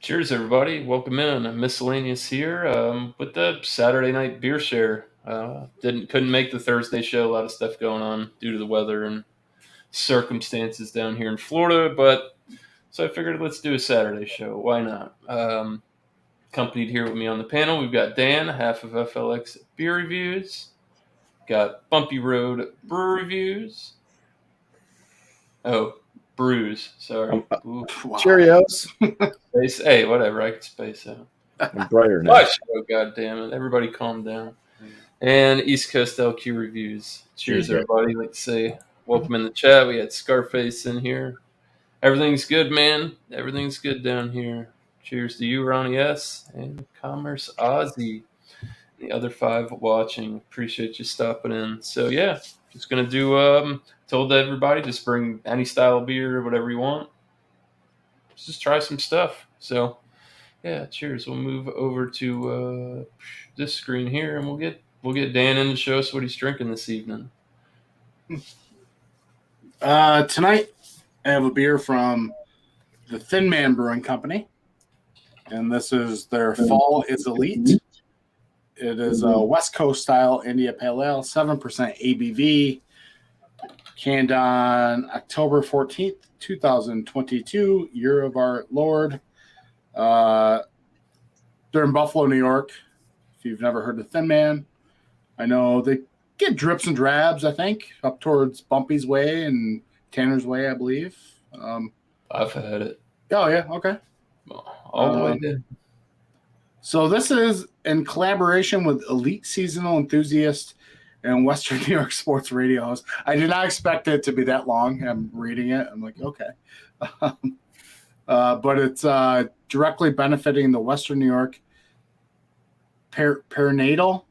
Cheers, everybody. Welcome in. Miscellaneous here with the Saturday night beer share. Couldn't make the Thursday show. A lot of stuff going on due to the weather and circumstances down here in Florida. But so I figured let's do a Saturday show. Why not? Accompanied here with me on the panel, we've got Dan, half of FLX Beer Reviews. Got Bumpy Road Brew Reviews. Oh, Brews. Sorry. Wow. Cheerios. Space. Hey, whatever. I can space out. I'm brighter now. Oh, God damn it. Everybody calm down. And East Coast LQ Reviews. Cheers, everybody. Like to say welcome in the chat. We had Scarface in here. Everything's good, man. Everything's good down here. Cheers to you, Ronnie S. And Commerce Ozzy. The other 5 watching. Appreciate you stopping in. So, yeah. Just going to do, told everybody, just bring any style of beer, whatever you want. Just try some stuff. So, yeah, cheers. We'll move over to this screen here, and we'll get Dan in to show us what he's drinking this evening. Tonight, I have a beer from the Thin Man Brewing Company, and this is their Fall is Elite. It is a West Coast style India Pale Ale, 7% ABV, canned on October 14th, 2022, year of our Lord. They're in Buffalo, New York. If you've never heard of Thin Man, I know they get drips and drabs, I think, up towards Bumpy's Way and Tanner's Way, I believe. I've had it. Oh, yeah, okay. All the way down. So this is in collaboration with Elite Seasonal Enthusiast and Western New York Sports Radio host. I did not expect it to be that long. I'm reading it. I'm like, okay. But it's directly benefiting the Western New York Perinatal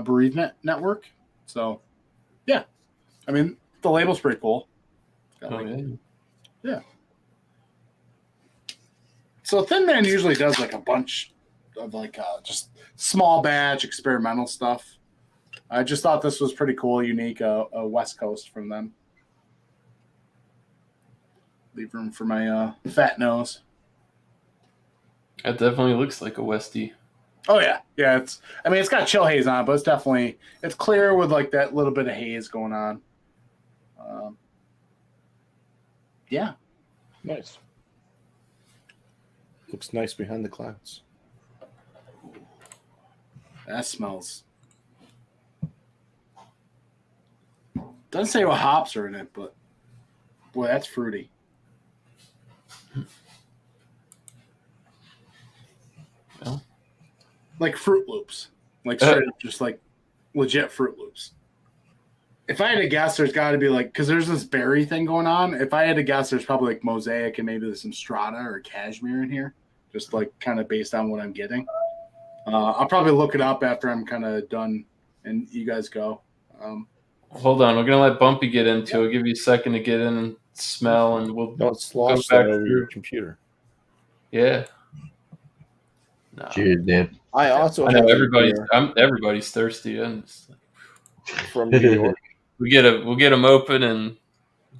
Bereavement Network. So, yeah. I mean, the label's pretty cool. Yeah. So Thin Man usually does like a bunch of like just small batch experimental stuff. I just thought this was pretty cool, unique, a West Coast from them. Leave room for my fat nose. That definitely looks like a Westie. Oh yeah, it's got chill haze on it, but it's clear with like that little bit of haze going on. Yeah, nice. Looks nice behind the clouds. That smells. Doesn't say what hops are in it, but boy, that's fruity. Well, like Fruit Loops, like straight up, just like legit Fruit Loops. If I had to guess, there's got to be like, because there's this berry thing going on. If I had to guess, there's probably like Mosaic and maybe there's some Strata or Cashmere in here, just like kind of based on what I'm getting. I'll probably look it up after I'm kind of done and you guys go. Hold on, we're gonna let Bumpy get into it. I'll give you a second to get in and smell, and we'll don't slosh that over your computer. Yeah. No. Cheers, Dan. I also know everybody's thirsty. I'm just like, from New York. We'll get them open and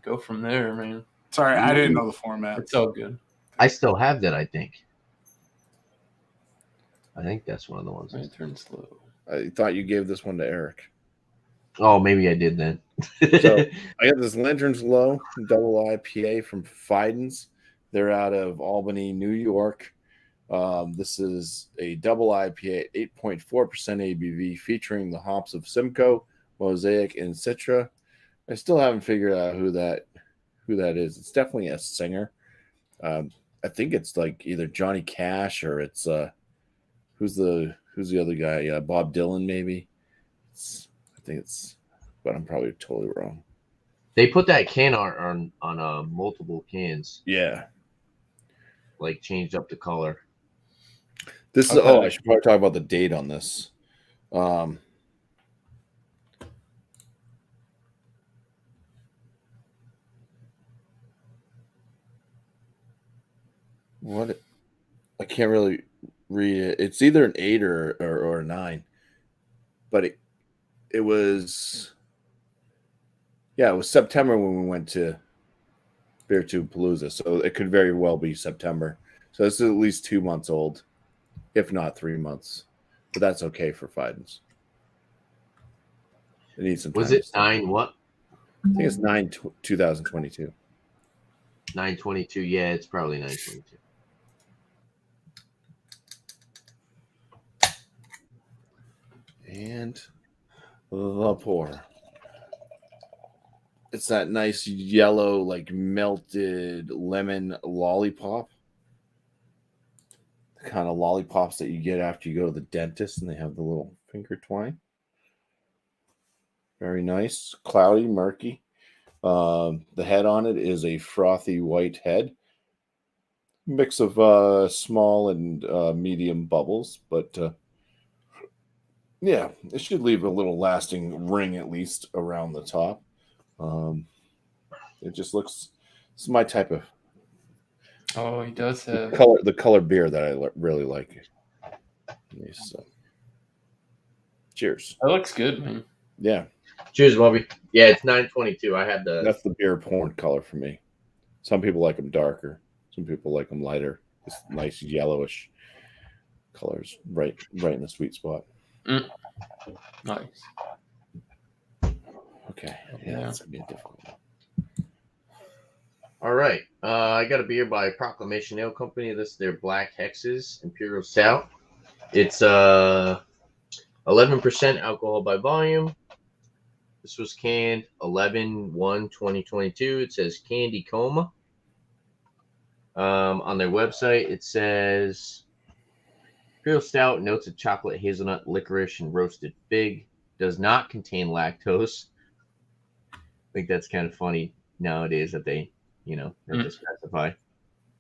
go from there, man. Sorry, I didn't know the format. It's all good. I still have that. I think that's one of the ones. Right, turn slow. I thought you gave this one to Eric. Oh, maybe I did then. So I got this Lantern's Low double IPA from Fiden's. They're out of Albany, New York. This is a double IPA, 8.4% ABV, featuring the hops of Simcoe, Mosaic, and Citra. I still haven't figured out who that is. It's definitely a singer. I think it's like either Johnny Cash or it's who's the other guy? Bob Dylan, maybe. I think it's, but I'm probably totally wrong. They put that can art on multiple cans. Yeah, like changed up the color. This is I should probably talk about the date on this. What? I can't really read it. It's either an 8 or a 9, but it was it was September when we went to Beer Tube Palooza, so it could very well be September. So this is at least 2 months old, if not 3 months. But that's okay for Fidens. It needs some time. Was it 9 what? I think it's 9/2022. 9/22. Yeah, it's probably 9/22. And the pour. It's that nice yellow, like melted lemon lollipop. The kind of lollipops that you get after you go to the dentist and they have the little finger twine. Very nice. Cloudy, murky. The head on it is a frothy white head. Mix of small and medium bubbles, but yeah, it should leave a little lasting ring at least around the top. It just looks. It's my type of. Oh, he does have the color beer that I really like. So, cheers. That looks good, man. Yeah. Cheers, Bobby. Yeah, it's 9/22. I had the. That's the beer porn color for me. Some people like them darker. Some people like them lighter. This nice yellowish colors, right in the sweet spot. Nice. Okay. Yeah, that's gonna be a difficult one. All right. I got a beer by Proclamation Ale Company. This is their Black Hexes Imperial Stout. It's 11% alcohol by volume. This was canned 11/1/2022. It says Candy Coma. On their website, it says Imperial Stout, notes of chocolate, hazelnut, licorice, and roasted fig. Does not contain lactose. I think that's kind of funny nowadays that they have to specify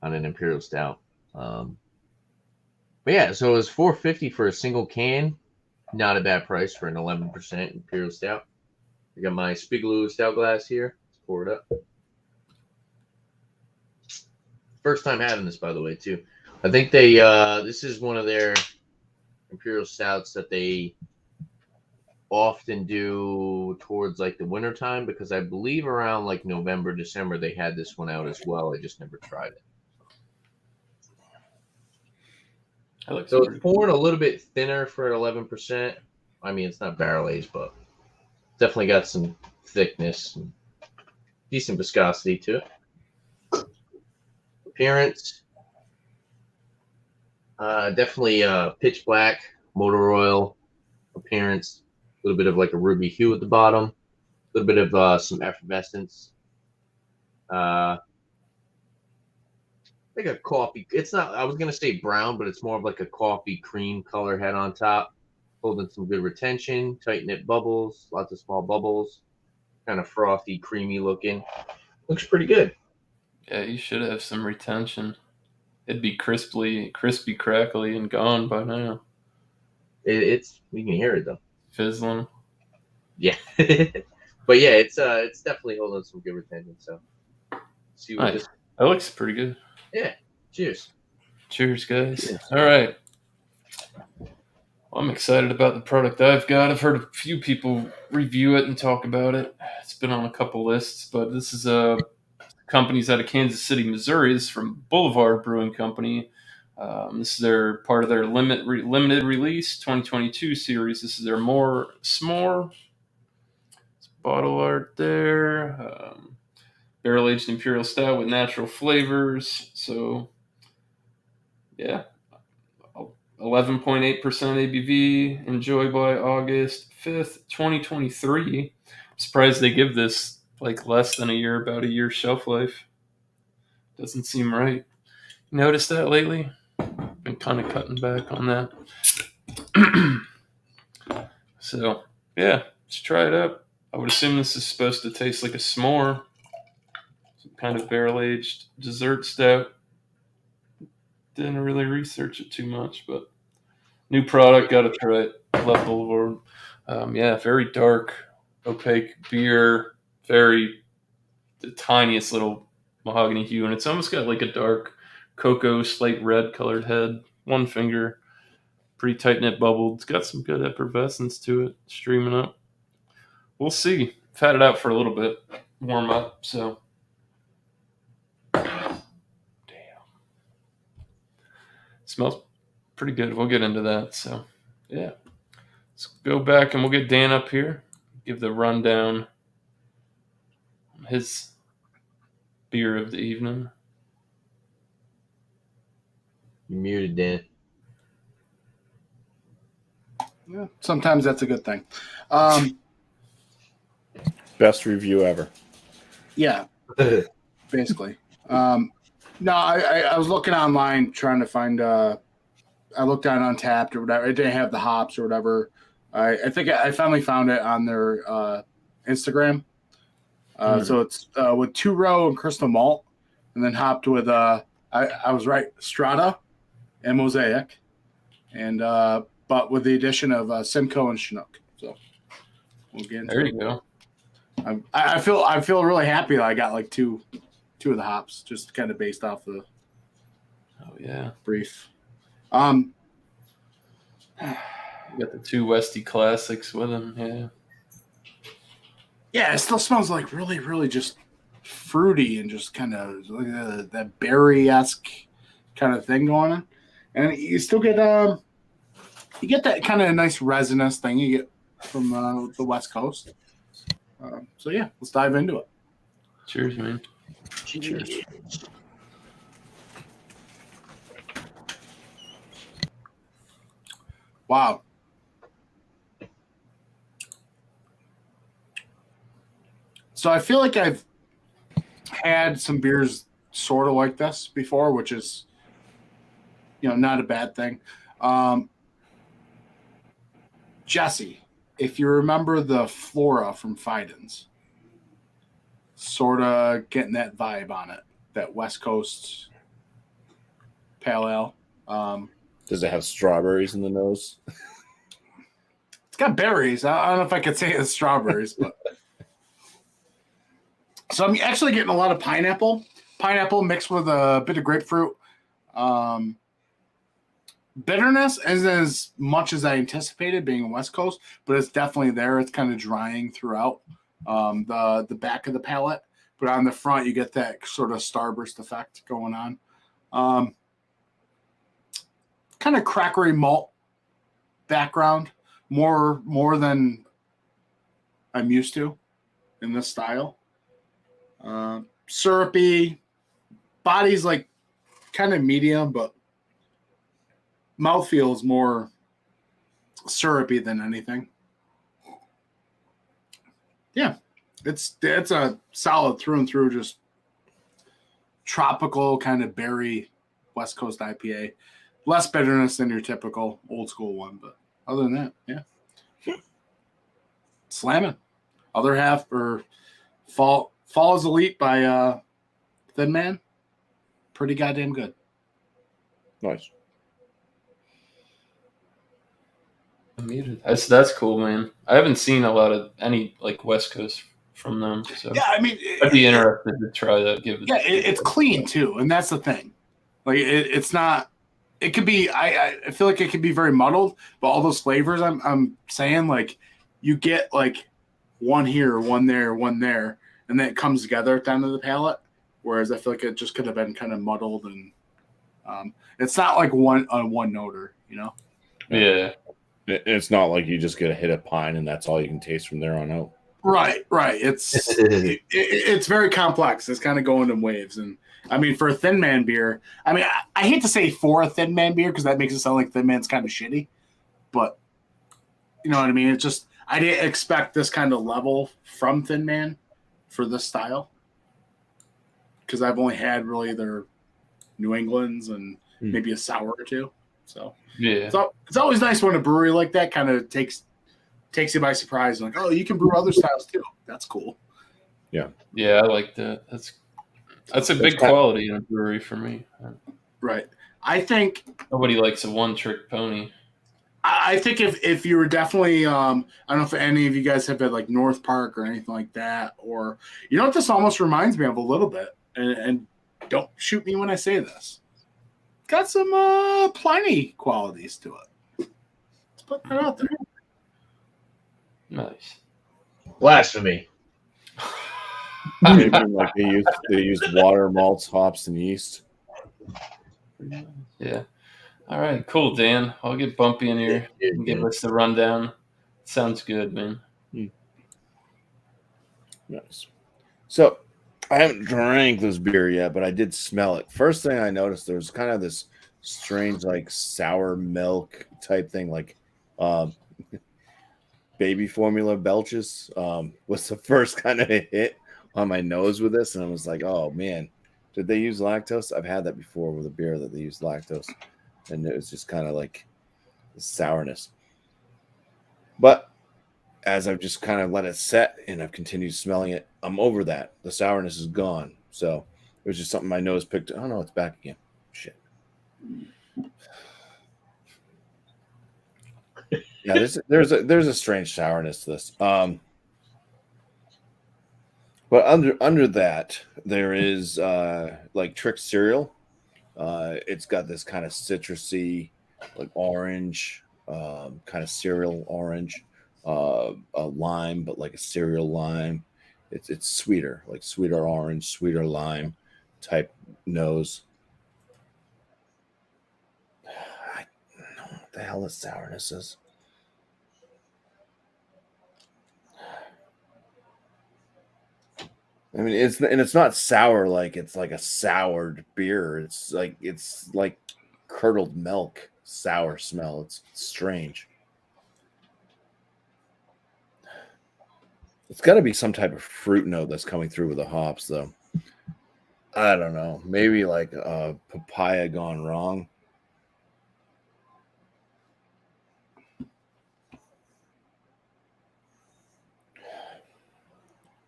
on an Imperial Stout. But yeah, so it was $4.50 for a single can. Not a bad price for an 11% Imperial Stout. I got my Spiegelau Stout glass here. Let's pour it up. First time having this, by the way, too. I think they this is one of their Imperial Stouts that they often do towards like the winter time, because I believe around like November, December they had this one out as well. I just never tried it. So it's pouring a little bit thinner for 11%. I mean, it's not barrel aged, but definitely got some thickness and decent viscosity to it. Appearance, definitely pitch black, motor oil appearance. A little bit of like a ruby hue at the bottom. A little bit of some effervescence. Like a coffee. It's not. I was gonna say brown, but it's more of like a coffee cream color head on top, holding some good retention. Tight knit bubbles, lots of small bubbles. Kind of frothy, creamy looking. Looks pretty good. Yeah, you should have some retention. It'd be crispy, crackly, and gone by now. It's you can hear it though. Fizzling. Yeah, but yeah, it's definitely holding some good retention. So, see what Nice. That looks pretty good. Yeah. Cheers. Cheers, guys. Cheers. All right. Well, I'm excited about the product I've got. I've heard a few people review it and talk about it. It's been on a couple lists, but this is a company's out of Kansas City, Missouri. This is from Boulevard Brewing Company. This is their part of their limited release 2022 series. This is their More S'more. It's bottle art there. Barrel aged Imperial Stout with natural flavors. So, yeah, 11.8% ABV. Enjoy by August 5th, 2023. I'm surprised they give this like less than a year, about a year's shelf life. Doesn't seem right. Noticed that lately? Been kind of cutting back on that. So, yeah, let's try it out. I would assume this is supposed to taste like a s'more. Some kind of barrel-aged dessert stout. Didn't really research it too much, but new product, gotta try it. Love Boulevard. Yeah, very dark, opaque beer. The tiniest little mahogany hue, and it's almost got like a dark cocoa, slight red colored head. One finger, pretty tight knit bubbled. It's got some good effervescence to it, streaming up. We'll see. I've had it out for a little bit, warm up. So, damn. Smells pretty good. We'll get into that. So, yeah. Let's go back and we'll get Dan up here. Give the rundown on his beer of the evening. You're muted, Dan. Yeah, sometimes that's a good thing. Best review ever. Yeah, basically. No, I was looking online trying to find. I looked on Untapped or whatever. It didn't have the hops or whatever. I think I finally found it on their Instagram. So it's with 2-row and crystal malt, and then hopped with I was right, Strata and Mosaic, and but with the addition of Simcoe and Chinook. So we'll get into There it. you go. I feel really happy that I got like two of the hops, just kind of based off the Oh, yeah. brief. You got the 2 Westy classics with them. Yeah. Yeah, it still smells like really, really just fruity and just kind of like that berry-esque kind of thing going on. And you still get you get that kind of nice resinous thing you get from the West Coast. So yeah, let's dive into it. Cheers, man. Cheers. Wow. So I feel like I've had some beers sort of like this before, which is, not a bad thing. Jesse, if you remember the Flora from Fidens, sort of getting that vibe on it, that West Coast pale ale. Does it have strawberries in the nose? It's got berries. I don't know if I could say it's strawberries, but so I'm actually getting a lot of pineapple mixed with a bit of grapefruit. Bitterness isn't as much as I anticipated being a West Coast, but it's definitely there. It's kind of drying throughout the back of the palate, but on the front you get that sort of starburst effect going on. Kind of crackery malt background, more than I'm used to in this style. Syrupy, body's like kind of medium, but mouthfeel is more syrupy than anything. Yeah, it's a solid through and through, just tropical kind of berry West Coast IPA. Less bitterness than your typical old school one, but other than that, yeah. Slamming. Other half or Fall is Elite by Thin Man. Pretty goddamn good. Nice. That's cool, man. I haven't seen a lot of any like West Coast from them, so Yeah, I mean, I'd be interested to try that. It's clean too, and that's the thing. Like it's not. It could be. I feel like it could be very muddled, but all those flavors I'm saying, like you get like one here, one there, and then it comes together at the end of the palate. Whereas I feel like it just could have been kind of muddled, and it's not like one noter, Yeah. It's not like you just get a hit of pine and that's all you can taste from there on out. Right. It's very complex. It's kind of going in waves, and I mean, for a Thin Man beer, I mean, I hate to say for a Thin Man beer because that makes it sound like Thin Man's kind of shitty, but you know what I mean? It's just I didn't expect this kind of level from Thin Man for this style because I've only had really their New Englands and maybe a sour or two. So yeah, it's always nice when a brewery like that kind of takes you by surprise. Like, oh, you can brew other styles too. That's cool. Yeah, I like that. That's a big quality in a brewery for me. Right. I think nobody likes a one-trick pony. I think if you were definitely, I don't know if any of you guys have had like North Park or anything like that, or you know what this almost reminds me of a little bit, and don't shoot me when I say this. Got some Pliny qualities to it. Let's put that out there. Nice. Blasphemy. Maybe like they used water, malts, hops, and yeast. Yeah. All right, cool, Dan. I'll get Bumpy in here Yeah, and give Dan. us the rundown. Sounds good, man. Nice. So I haven't drank this beer yet, but I did smell it. First thing I noticed, there was kind of this strange, like sour milk type thing, like baby formula belches. Was the first kind of hit on my nose with this, and I was like, oh man, did they use lactose? I've had that before with a beer that they used lactose, and it was just kind of like sourness. But as I've just kind of let it set and I've continued smelling it, I'm over that. The sourness is gone. So it was just something my nose picked. Oh no, it's back again. Shit. Yeah, there's a strange sourness to this. But under that there is like Trick cereal. It's got this kind of citrusy, like orange, kind of cereal orange. A lime, but like a cereal lime. It's sweeter, like sweeter orange, sweeter lime type nose. I don't know what the hell this sourness is. I mean, it's not sour like it's like a soured beer. It's like curdled milk, sour smell. It's strange. It's got to be some type of fruit note that's coming through with the hops, though. I don't know. Maybe like papaya gone wrong.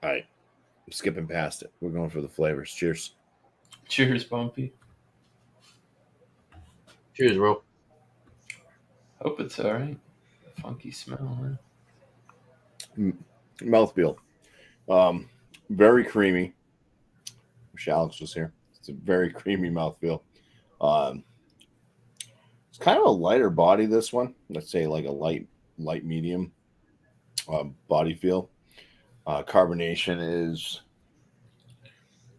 All right. I'm skipping past it. We're going for the flavors. Cheers. Cheers, Bumpy. Cheers, bro. Hope it's all right. Funky smell, man. Mouthfeel. Very creamy. Wish Alex was here. It's a very creamy mouthfeel. It's kind of a lighter body, this one. Let's say like a light medium body feel. Carbonation is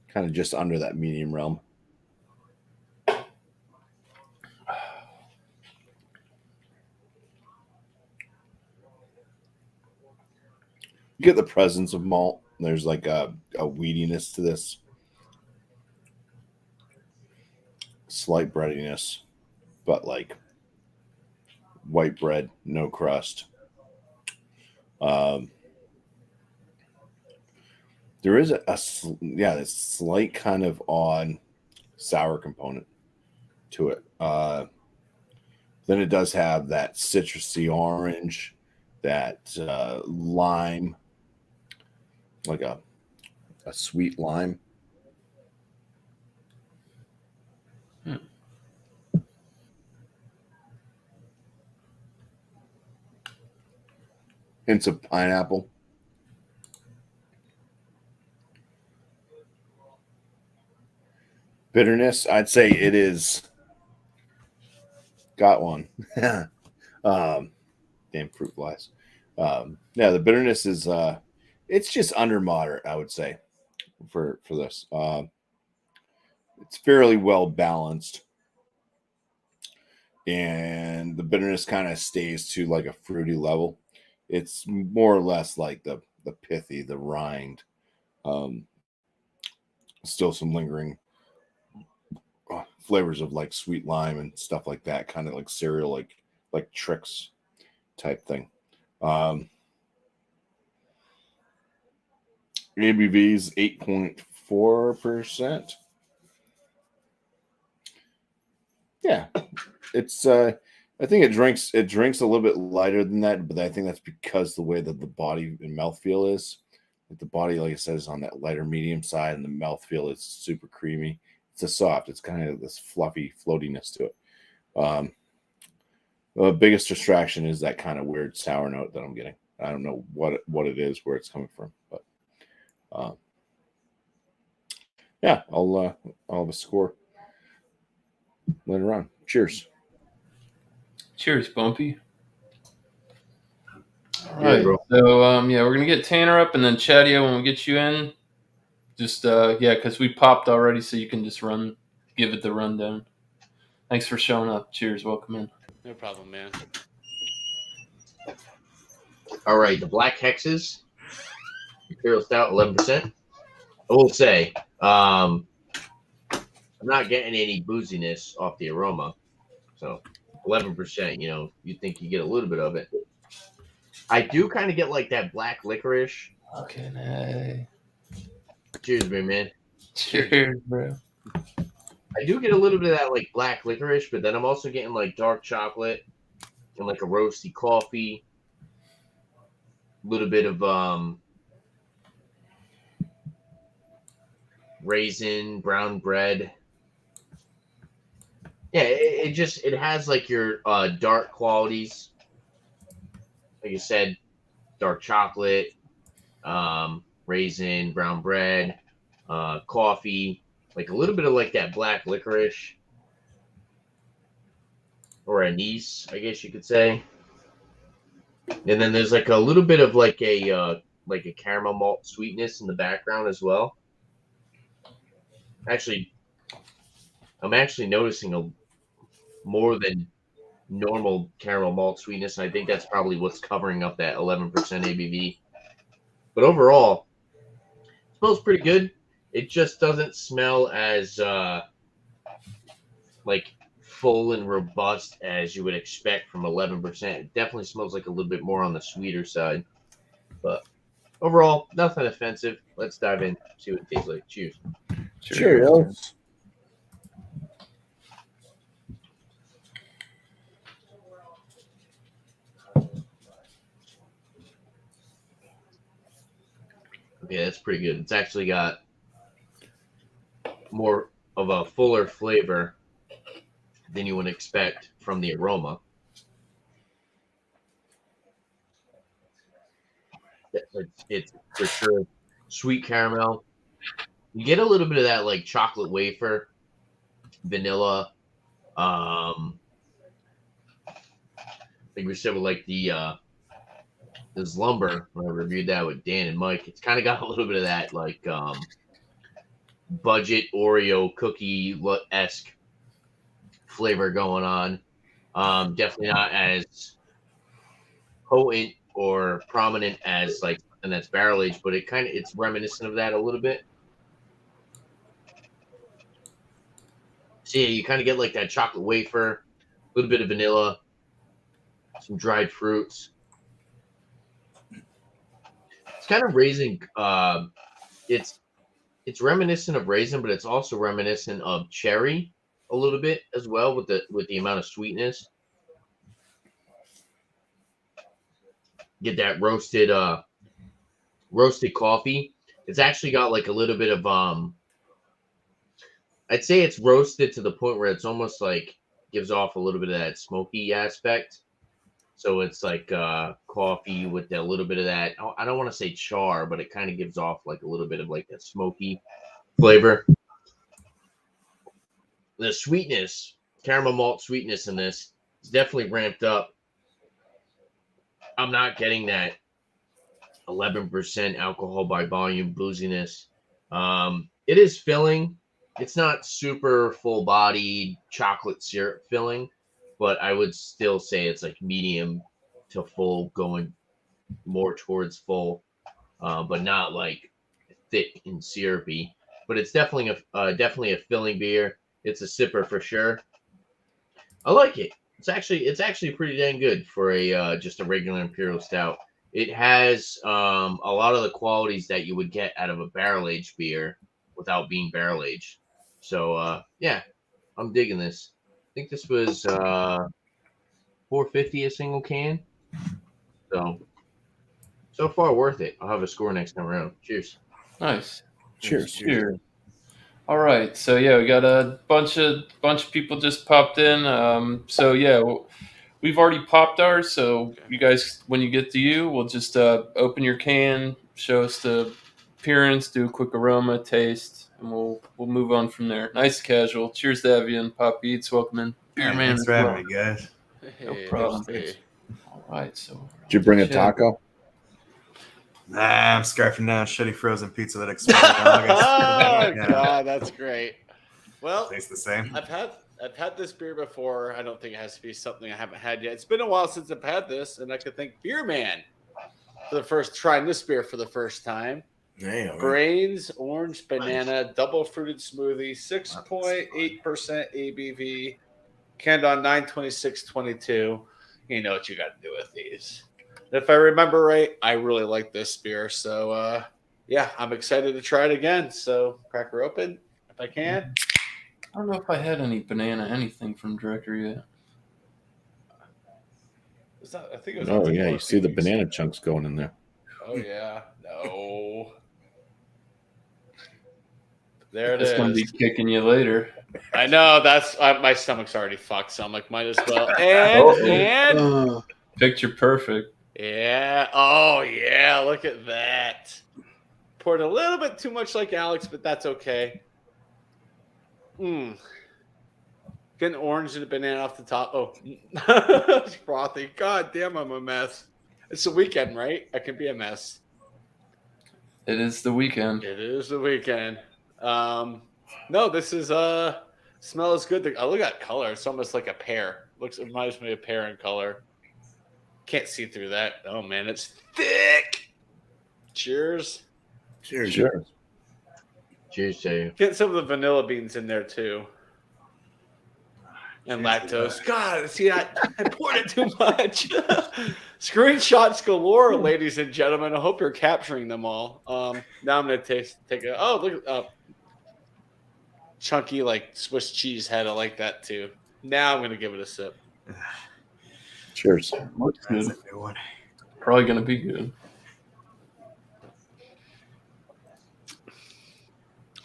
kind of just under that medium realm. You get the presence of malt. There's like a weediness to this. Slight breadiness, but like white bread, no crust. There is a slight kind of odd sour component to it. Then it does have that citrusy orange, that lime, like a sweet lime. Hints of pineapple. Bitterness, I'd say it is. Got one. Damn fruit flies. Yeah, the bitterness is it's just under moderate, I would say, for this. It's fairly well balanced, and the bitterness kind of stays to like a fruity level. It's more or less like the pithy, the rind. Still some lingering flavors of like sweet lime and stuff like that, kind of like cereal, like Trix type thing. ABV is 8.4%. Yeah, it's I think it drinks a little bit lighter than that, but I think that's because the way that the body and mouthfeel is. Like the body, like I said, is on that lighter medium side, and the mouthfeel is super creamy. It's a soft. It's kind of this fluffy floatiness to it. The biggest distraction is that kind of weird sour note that I'm getting. I don't know what it is, where it's coming from, but yeah, I'll have a score later on. Cheers. Cheers, Bumpy. All Yeah, right. bro. So yeah, we're gonna get Tanner up, and then Chadia when we get you in. Just yeah, because we popped already, so you can just give it the rundown. Thanks for showing up. Cheers. Welcome in. No problem, man. All right, the Black Hexes, Imperial Stout, 11%. I will say, I'm not getting any booziness off the aroma. So 11%, you think you get a little bit of it. I do kind of get like that black licorice. Okay, hey. Cheers, man. Cheers, bro. I do get a little bit of that like black licorice, but then I'm also getting like dark chocolate and like a roasty coffee. A little bit of raisin, brown bread. Yeah, it has like your dark qualities. Like you said, dark chocolate, raisin, brown bread, coffee, like a little bit of like that black licorice or anise, I guess you could say. And then there's like a little bit of like a caramel malt sweetness in the background as well. Actually, I'm actually noticing a more than normal caramel malt sweetness, and I think that's probably what's covering up that 11% ABV. But overall, it smells pretty good. It just doesn't smell as like full and robust as you would expect from 11%. It definitely smells like a little bit more on the sweeter side. But overall, nothing offensive. Let's dive in, see what it tastes like. Cheers. Cheers. Yeah, that's pretty good. It's actually got more of a fuller flavor than you would expect from the aroma. It's for sure sweet caramel. You get a little bit of that like chocolate wafer, vanilla. Like we said with like the Lumber, when I reviewed that with Dan and Mike, it's kind of got a little bit of that like budget Oreo cookie-esque flavor going on. Definitely not as potent or prominent as like, and that's barrel aged, but it's reminiscent of that a little bit. So yeah, you kind of get like that chocolate wafer, a little bit of vanilla, some dried fruits. It's kind of raisin. It's reminiscent of raisin, but it's also reminiscent of cherry a little bit as well with the amount of sweetness. Get that roasted coffee. It's actually got like a little bit of I'd say it's roasted to the point where it's almost like gives off a little bit of that smoky aspect. So it's like coffee with a little bit of that. I don't want to say char, but it kind of gives off like a little bit of like that smoky flavor. The sweetness, caramel malt sweetness in this is definitely ramped up. I'm not getting that 11% alcohol by volume booziness. It is filling. It's not super full-bodied chocolate syrup filling, but I would still say it's like medium to full, going more towards full, but not like thick and syrupy. But it's definitely a filling beer. It's a sipper for sure. I like it. It's actually pretty dang good for a just a regular Imperial Stout. It has a lot of the qualities that you would get out of a barrel aged beer without being barrel aged. So yeah, I'm digging this. I think this was $4.50 a single can. So far worth it. I'll have a score next time around. Cheers. Nice. Cheers. All right. So yeah, we got a bunch of people just popped in. So yeah, we've already popped ours. So you guys, when you get to you, we'll just open your can, show us the appearance, do a quick aroma, taste, and we'll move on from there. Nice casual. Cheers to Evian, Pop Eats. Welcome in. Beer man. Thanks for having me, guys. No problem. Hey. All right. So Did you bring a taco? Nah, I'm scarfing down shitty frozen pizza that expired in August. Oh Yeah. God, that's great. Well, Tastes the same. I've I've had this beer before. I don't think it has to be something I haven't had yet. It's been a while since I've had this, and I could thank Beer Man for trying this beer for the first time. Damn. Brains Orange Banana Double Fruited Smoothie, 6.8% ABV, canned on 9/26/22. You know what you got to do with these. If I remember right, I really like this beer. So, yeah, I'm excited to try it again. So, crack her open if I can. I don't know if I had any banana anything from Director yet. I think it was. Oh yeah, you see the banana chunks going in there. Oh yeah, no. There it It's going to be is. kicking you later. I know that's my stomach's already fucked, so I'm like, might as well. And Picture perfect. yeah, oh yeah, look at that. Poured a little bit too much like Alex, but that's okay. Getting orange and a banana off the top. Oh, it's frothy. God damn, I'm a mess. It's the weekend, right? I can be a mess. It is the weekend. It is the weekend. No, this is smells good. I look at color. It's almost like a pear. It reminds me of a pear in color. Can't see through that. Oh man, it's thick. Cheers. Cheers. Sure. Cheers to you. Get some of the vanilla beans in there too. And lactose. God, see, I poured it too much. Screenshots galore, ladies and gentlemen. I hope you're capturing them all. Now I'm gonna take a. Oh, look, chunky like Swiss cheese head. I like that too. Now I'm gonna give it a sip. Cheers. Looks That's good. a new one. Probably going to be good.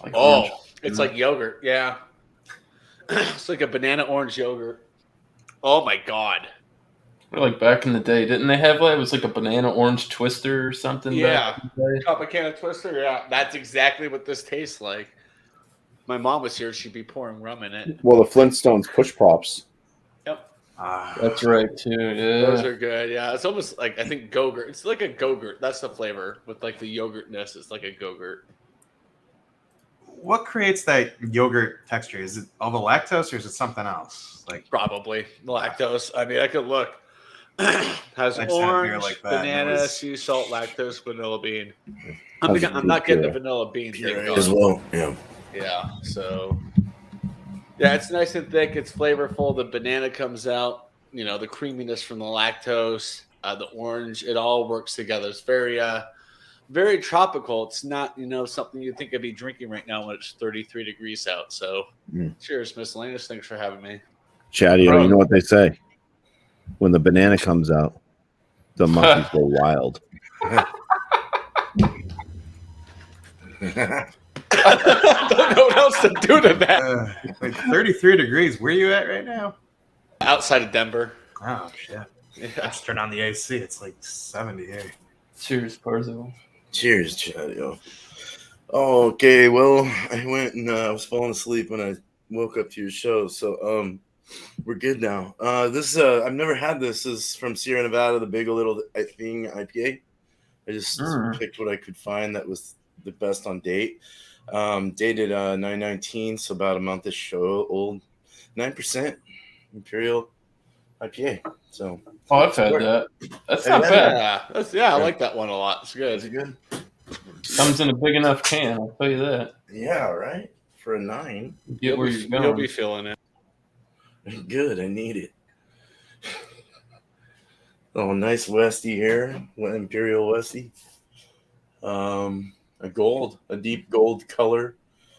Like orange. It's like yogurt. Yeah, it's like a banana orange yogurt. Oh my god. Like back in the day, didn't they have it was like a banana orange twister or something? Yeah. back in the day? Tropicana Twister. Yeah, that's exactly what this tastes like. My mom was here; she'd be pouring rum in it. Well, the Flintstones push pops. Yep, That's right too. Yeah. those are good. Yeah, it's almost like I think Go-Gurt. It's like a Go-Gurt. That's the flavor with like the yogurtness. It's like a Go-Gurt. What creates that yogurt texture? Is it all the lactose or is it something else? Like Probably lactose. I mean, I could look. Has I just had orange, beer like that, and it banana, was- sea salt, lactose, vanilla bean. How's it I'm not getting the puree? vanilla bean. Thank puree God. as well. Yeah. Yeah, so yeah, it's nice and thick. It's flavorful. The banana comes out. You know, the creaminess from the lactose, the orange. It all works together. It's very tropical. It's not something you think I'd be drinking right now when it's 33 degrees out. So, Cheers, Miscellaneous. Thanks for having me. Chatty, you know what they say? When the banana comes out, the monkeys go wild. I don't know what else to do to that. Like 33 degrees. Where are you at right now? Outside of Denver. Oh shit. Yeah. Let's turn on the AC. It's like 70 here. Cheers, Parzo. Cheers, Chad. Okay, well, I went and I was falling asleep when I woke up to your show. So we're good now. This I've never had this. This is from Sierra Nevada, the Big Little Thing IPA. I just picked what I could find that was the best on date. Dated 9/19, so about a month-ish old. 9% Imperial IPA. So I've had that. That's not bad. Yeah, I like that one a lot. It's is it good. good? Comes in a big enough can, I'll tell you that. Yeah, right. For a 9. Get where you're You'll going. be feeling it. Good, I need it. Oh, nice Westy here, Imperial Westy. A deep gold color,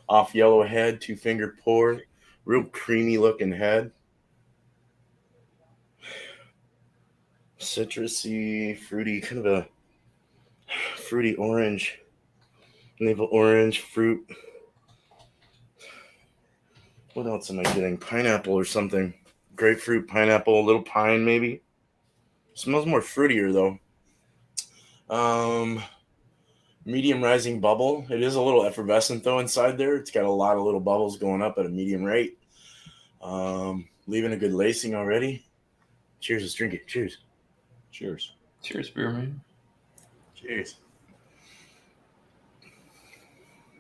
off yellow head, 2-finger pour, real creamy looking head. Citrusy, fruity, kind of a fruity orange, navel orange fruit. What else am I getting? Pineapple or something. Grapefruit, pineapple, a little pine maybe. Smells more fruitier though. Medium rising bubble. It is a little effervescent though inside there. It's got a lot of little bubbles going up at a medium rate. Leaving a good lacing already. Cheers, let's drink it. Cheers. Cheers. Cheers, beer man. Cheers.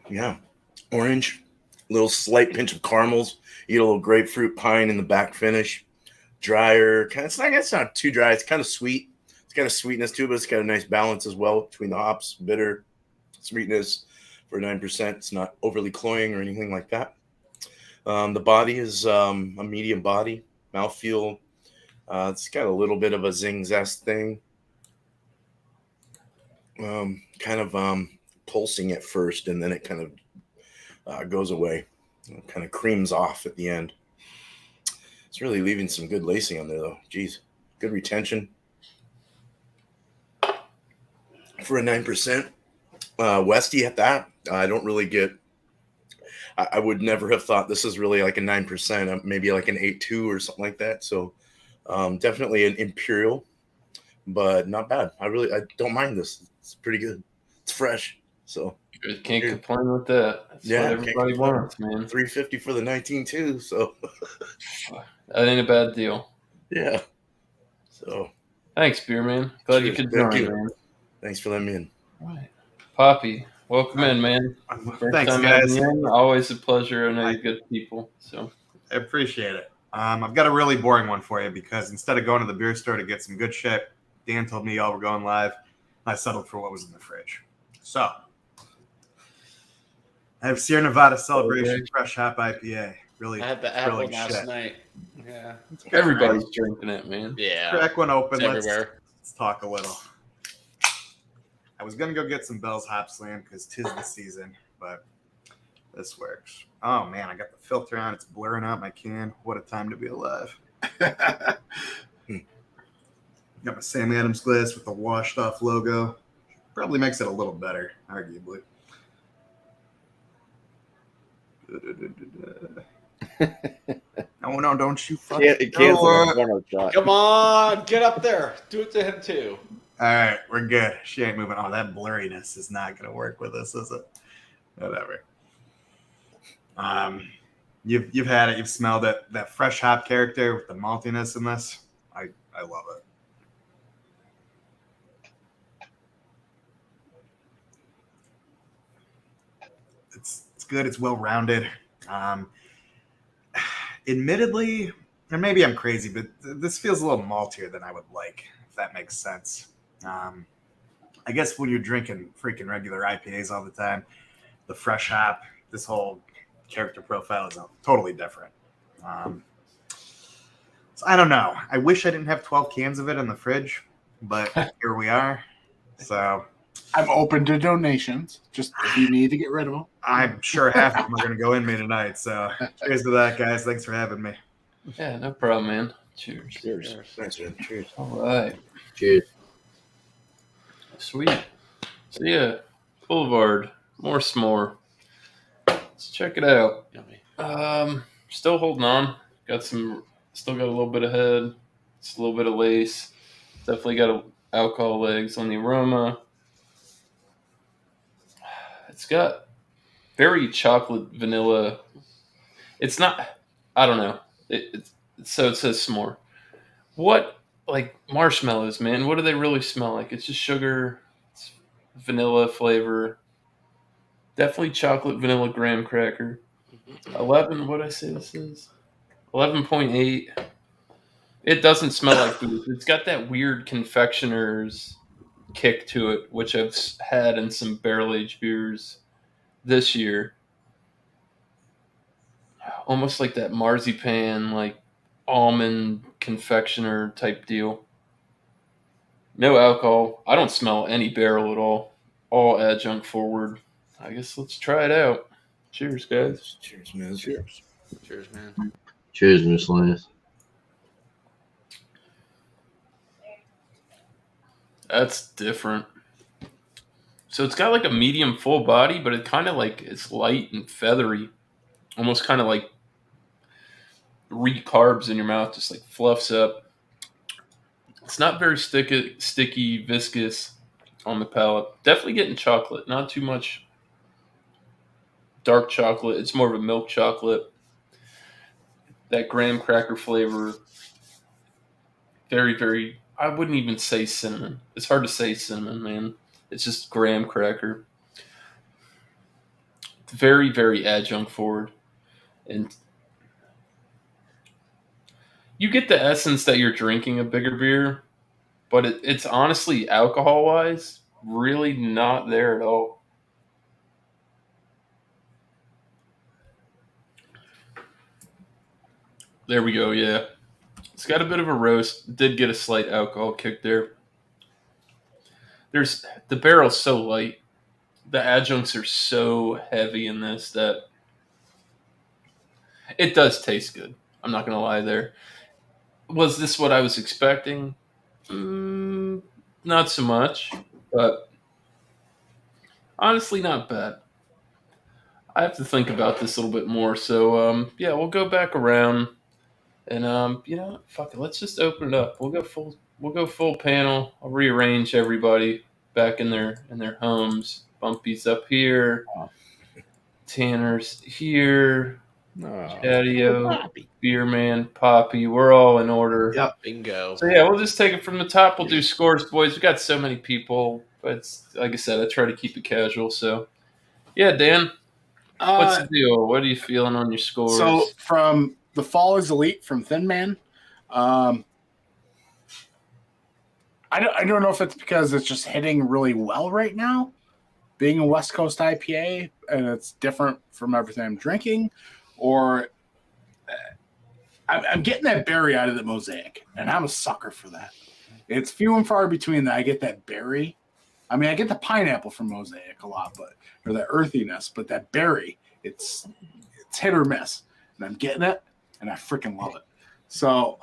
Yeah. Orange. Little slight pinch of caramels. You get a little grapefruit pine in the back finish. Drier, it's not too dry. It's kind of sweet. It's got a sweetness to it, but it's got a nice balance as well between the hops, bitter, sweetness. For 9%, it's not overly cloying or anything like that. The body is a medium body, mouthfeel. It's got a little bit of a zing zest thing. Kind of pulsing at first, and then it kind of goes away. It kind of creams off at the end. It's really leaving some good lacing on there, though. Jeez, good retention. For a 9%. Westy at that. I don't really get. I would never have thought this is really like a 9%, maybe like an 8.2 or something like that. So definitely an imperial, but not bad. I don't mind this. It's pretty good. It's fresh. So you can't complain with that. That's what everybody wants, man. $350 for the 19.2. So that ain't a bad deal. Yeah. So thanks, Beer Man. Glad you could join, man. Thanks for letting me in. All right. Poppy, welcome in, man. Thanks, guys. Always a pleasure. I know you're good people, so I appreciate it. I've got a really boring one for you because instead of going to the beer store to get some good shit, Dan told me y'all were going live. I settled for what was in the fridge. So I have Sierra Nevada Celebration Fresh Hop IPA. Really, I had the apple really last shit. night. Yeah, everybody's drinking it, man. Yeah, crack one open. It's everywhere. Let's talk a little. I was going to go get some Bell's Hop Slam because 'tis the season, but this works. Oh, man, I got the filter on. It's blurring out my can. What a time to be alive. Got my Sam Adams glass with the washed-off logo. Probably makes it a little better, arguably. No, don't you fucking Come on, get up there. Do it to him, too. All right, we're good. She ain't moving. Oh, that blurriness is not going to work with us, is it? Whatever. You've had it. You've smelled it. That fresh hop character with the maltiness in this. I love it. It's good. It's well rounded. Admittedly, and maybe I'm crazy, but this feels a little maltier than I would like, if that makes sense. I guess when you're drinking freaking regular IPAs all the time, the fresh hop, this whole character profile is totally different. So I don't know. I wish I didn't have 12 cans of it in the fridge, but here we are. So I'm open to donations. Just if you need to get rid of them. I'm sure half of them are going to go in me tonight. So cheers to that, guys. Thanks for having me. Yeah, no problem, man. Cheers. Cheers. Thanks, man. Cheers. All right. Cheers. Sweet. So yeah, Boulevard, more s'more. Let's check it out. Yummy. Still holding on. Still got a little bit of head. It's a little bit of lace. Definitely got alcohol legs on the aroma. It's got very chocolate vanilla. It's not. I don't know. So it says s'more. What? Like marshmallows, man. What do they really smell like? It's just sugar, it's vanilla flavor. Definitely chocolate vanilla graham cracker. 11, what did I say this is? 11.8. It doesn't smell like booze. It's got that weird confectioner's kick to it, which I've had in some barrel-aged beers this year. Almost like that marzipan, like almond confectioner type deal. No alcohol. I don't smell any barrel at all. All adjunct forward. I guess let's try it out. Cheers, guys. Cheers, man. Cheers. Cheers, man. Cheers, Miss Lance. That's different. So it's got like a medium full body, but it kind of like it's light and feathery. Almost kind of like re-carbs in your mouth, just like fluffs up. It's not very sticky, viscous on the palate. Definitely getting chocolate, not too much dark chocolate. It's more of a milk chocolate. That graham cracker flavor. Very, very, I wouldn't even say cinnamon. It's hard to say cinnamon, man. It's just graham cracker. Very, very adjunct forward. And you get the essence that you're drinking a bigger beer, but it's honestly, alcohol-wise, really not there at all. There we go, yeah. It's got a bit of a roast. Did get a slight alcohol kick there. The barrel's so light. The adjuncts are so heavy in this that it does taste good. I'm not going to lie there. Was this what I was expecting? Not so much, but honestly, not bad. I have to think about this a little bit more. So, yeah, we'll go back around, and fuck it. Let's just open it up. We'll go full panel. I'll rearrange everybody back in their homes. Bumpy's up here. Tanner's here. Chadio, Beerman, Poppy. We're all in order. Yep. Bingo. So yeah, we'll just take it from the top. We'll do scores, boys. We got so many people, but it's, like I said, I try to keep it casual. So yeah, Dan, what's the deal? What are you feeling on your scores? So from the Fall is Elite from Thin Man, I don't know if it's because it's just hitting really well right now, being a West Coast IPA, and it's different from everything I'm drinking, or I'm getting that berry out of the Mosaic, and I'm a sucker for that. It's few and far between that I get that berry. I mean, I get the pineapple from Mosaic a lot, or the earthiness, but that berry, it's hit or miss, and I'm getting it, and I freaking love it. So,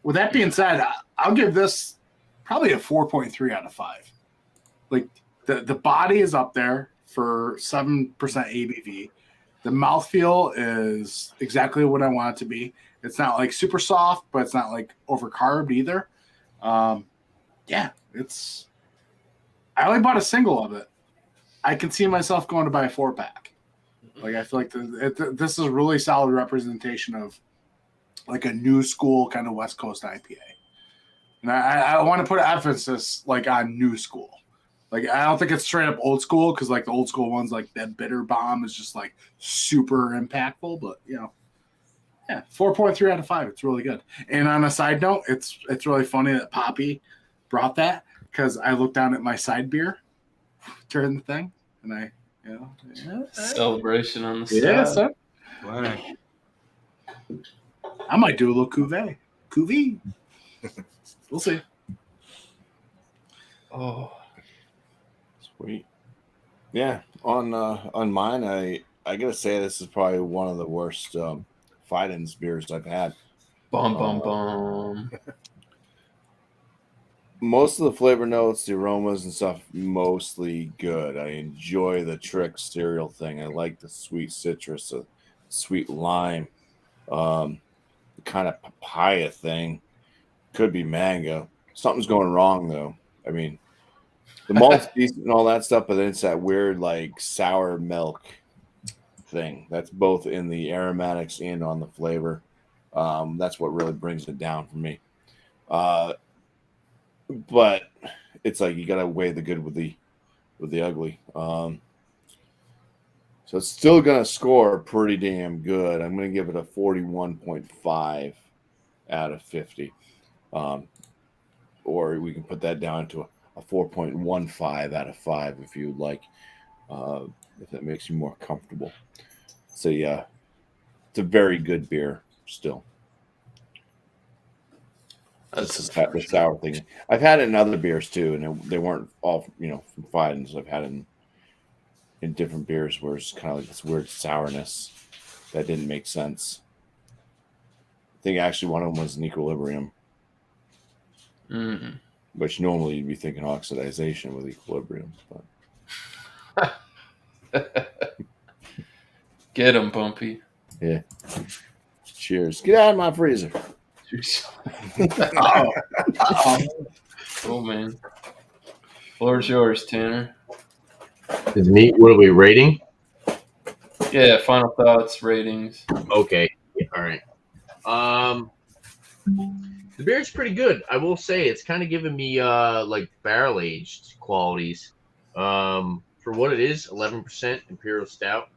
with that being said, I'll give this probably a 4.3 out of 5. Like the body is up there for 7% ABV. The mouthfeel is exactly what I want it to be. It's not like super soft, but it's not like overcarbed either. Yeah, I only bought a single of it. I can see myself going to buy a 4-pack. Like, I feel like this is a really solid representation of like a new school kind of West Coast IPA. And I want to put an emphasis like on new school. Like, I don't think it's straight up old school, because like the old school ones, like that Bitter Bomb is just like super impactful. But yeah, 4.3 out of 5. It's really good. And on a side note, it's really funny that Poppy brought that, because I looked down at my side beer during the thing, and celebration on the side. Yeah, sir. Wow. I might do a little cuvee. We'll see. Oh, Sweet. Yeah, on mine, I gotta say this is probably one of the worst Fidens beers I've had. Bum. Most of the flavor notes, the aromas and stuff, mostly good. I enjoy the Trick cereal thing. I like the sweet citrus, the sweet lime, the kind of papaya thing. Could be mango. Something's going wrong though. I mean, the malt's decent and all that stuff, but then it's that weird like sour milk thing. That's both in the aromatics and on the flavor. That's what really brings it down for me. But it's like you gotta weigh the good with the ugly. So it's still gonna score pretty damn good. I'm gonna give it a 41.5 out of 50. Or we can put that down to a 4.15 out of 5 if you'd like, if that makes you more comfortable. So yeah, it's a very good beer still. That's the sour thing. I've had it in other beers too, and they weren't all from Fidens. I've had it in different beers where it's kind of like this weird sourness that didn't make sense. I think actually one of them was an Equilibrium. Mm-hmm. Which normally you'd be thinking oxidization with Equilibrium. But. Get him, Bumpy. Yeah. Cheers. Get out of my freezer. Oh, man. Floor's yours, Tanner. Is me? What are we rating? Yeah, final thoughts, ratings. Okay. Yeah, all right. The beer's pretty good. I will say it's kind of giving me like barrel aged qualities. For what it is, 11% Imperial Stout.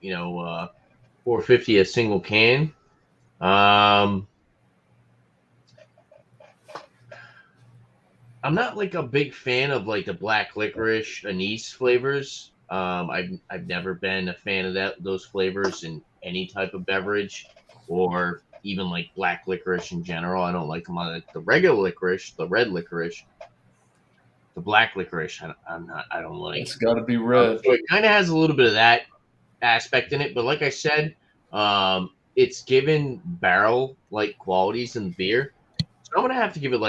$4.50 a single can. I'm not like a big fan of like the black licorice anise flavors. I've never been a fan of those flavors in any type of beverage, or even like black licorice in general. I don't like them on the regular licorice, the red licorice. The black licorice, I don't like. It's got to be red. So it kind of has a little bit of that aspect in it, but like I said, it's given barrel like qualities in beer. So I'm gonna have to give it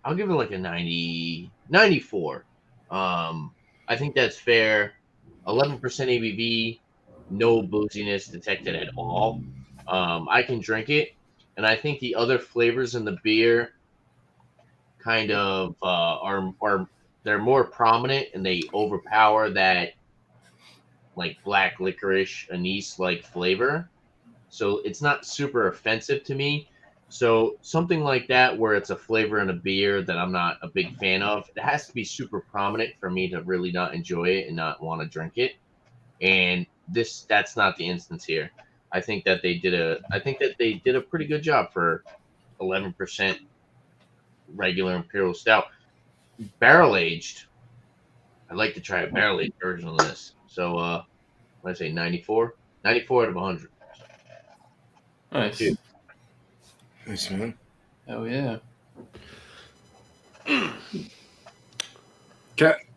I'll give it like a 90, 94. I think that's fair. 11% ABV, no booziness detected at all. I can drink it, and I think the other flavors in the beer kind of are they're more prominent, and they overpower that like black licorice anise like flavor. So it's not super offensive to me. So something like that, where it's a flavor in a beer that I'm not a big fan of, it has to be super prominent for me to really not enjoy it and not want to drink it. And that's not the instance here. I think that they did a pretty good job for 11% regular imperial stout, barrel aged. I'd like to try a barrel aged version of this. So what did I say, 94 out of 100. Nice. Dude. Nice, man. Oh yeah. I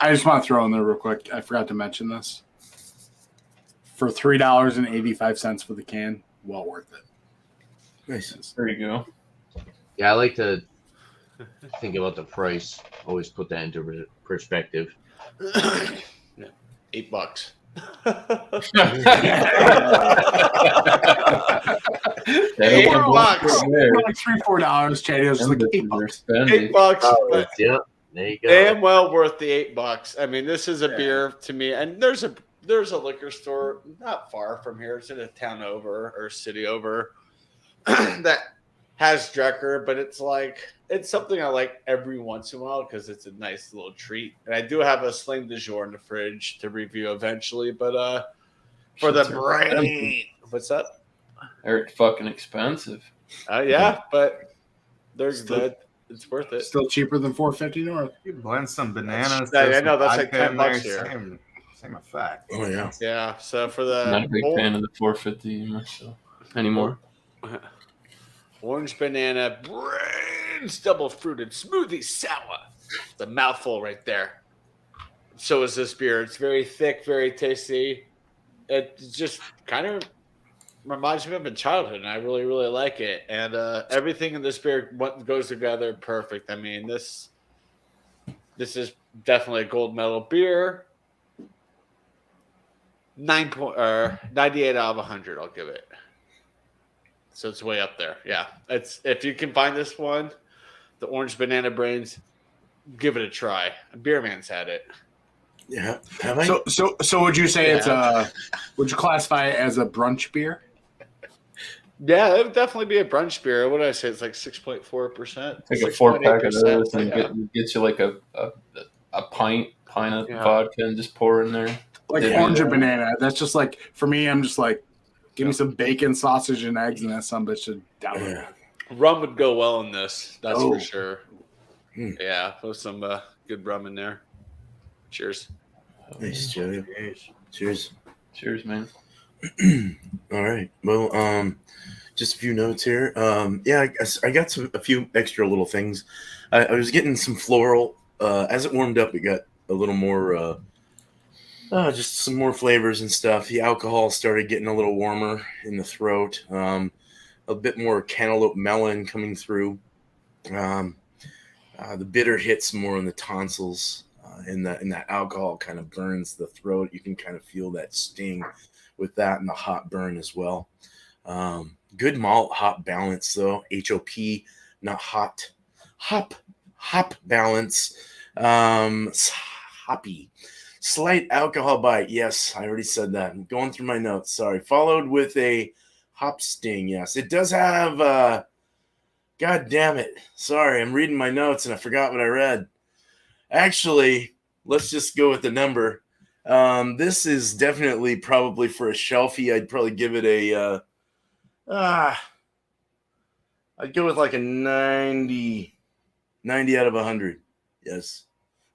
just want to throw in there real quick. I forgot to mention this. For $3.85 for the can, well worth it. Nice. There you go. Yeah, I like to think about the price. Always put that into perspective. $8. $8. There. Like $3-4, Chad. It was just like $8. $8. But Yeah, there you go. damn well worth the $8. I mean, this is a beer to me, and there's a liquor store not far from here. It's in a town over or city over that has Drecker, but it's something I like every once in a while because it's a nice little treat. And I do have a Sling de Jour in the fridge to review eventually, but for the brain, what's up? They're fucking expensive. Yeah, but they're good. It's worth it. Still cheaper than $4.50 North. You blend some bananas. I know, throw that's some like vodka in $10 there, here. Same effect. Oh yeah. Yeah, so for the Not a big fan of the 450 myself anymore. orange banana brains double fruited smoothie sour. It's a mouthful right there. So is this beer. It's very thick, very tasty. It just kind of reminds me of my childhood, and I really, really like it. And everything in this beer goes together perfect. I mean, this is definitely a gold medal beer. 98 out of 100, I'll give it. So it's way up there. Yeah, it's if you can find this one, the orange banana brains, give it a try. Beer Man's had it. Yeah. Have I? So would you say it's would you classify it as a brunch beer? Yeah, it would definitely be a brunch beer. What did I say? It's like 6.4%. Take a 4-pack of those and Yeah. get you like a pint of vodka and just pour in there. Like orange and banana. That's just like, for me, I'm just like, give me some bacon, sausage, and eggs, and that some bitch should down it. Rum would go well in this. That's for Oh. sure. Yeah, put some good rum in there. Cheers. Nice, Joey. Cheers. Cheers, man. All right. Well, just a few notes here. Yeah, I got a few extra little things. I was getting some floral. As it warmed up, it got a little more, just some more flavors and stuff. The alcohol started getting a little warmer in the throat. A bit more cantaloupe melon coming through. The bitter hits more in the tonsils. And that alcohol kind of burns the throat. You can kind of feel that sting with that and the hot burn as well. Good malt hop balance though. HOP, not hot. Hop balance. Hoppy. Slight alcohol bite. Yes, I already said that. I'm going through my notes. Sorry. Followed with a hop sting. Yes, it does have. God damn it. Sorry, I'm reading my notes and I forgot what I read. Actually, let's just go with the number. This is definitely probably for a shelfie. I'd probably give it a I'd go with like a 90 out of 100. Yes,